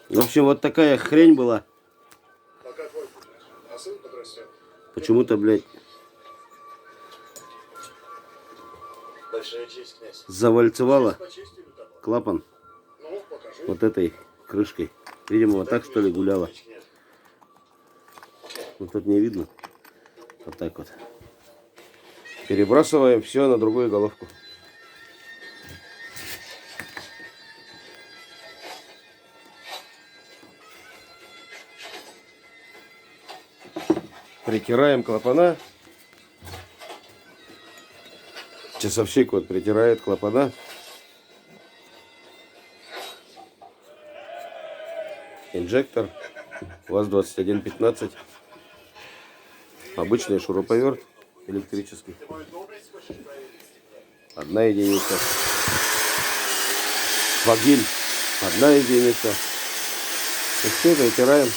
В общем, вот такая хрень была. Почему-то, блядь, завальцевала клапан вот этой крышкой. Видимо, вот так, что ли, гуляла. Вот тут не видно. Вот так вот. Перебрасываем все на другую головку. Притираем клапана. Часовщик вот притирает клапана. Инжектор ВАЗ-2115. Обычный шуруповерт электрический. 1 единица. Фагиль 1 единица. И все это вытираем.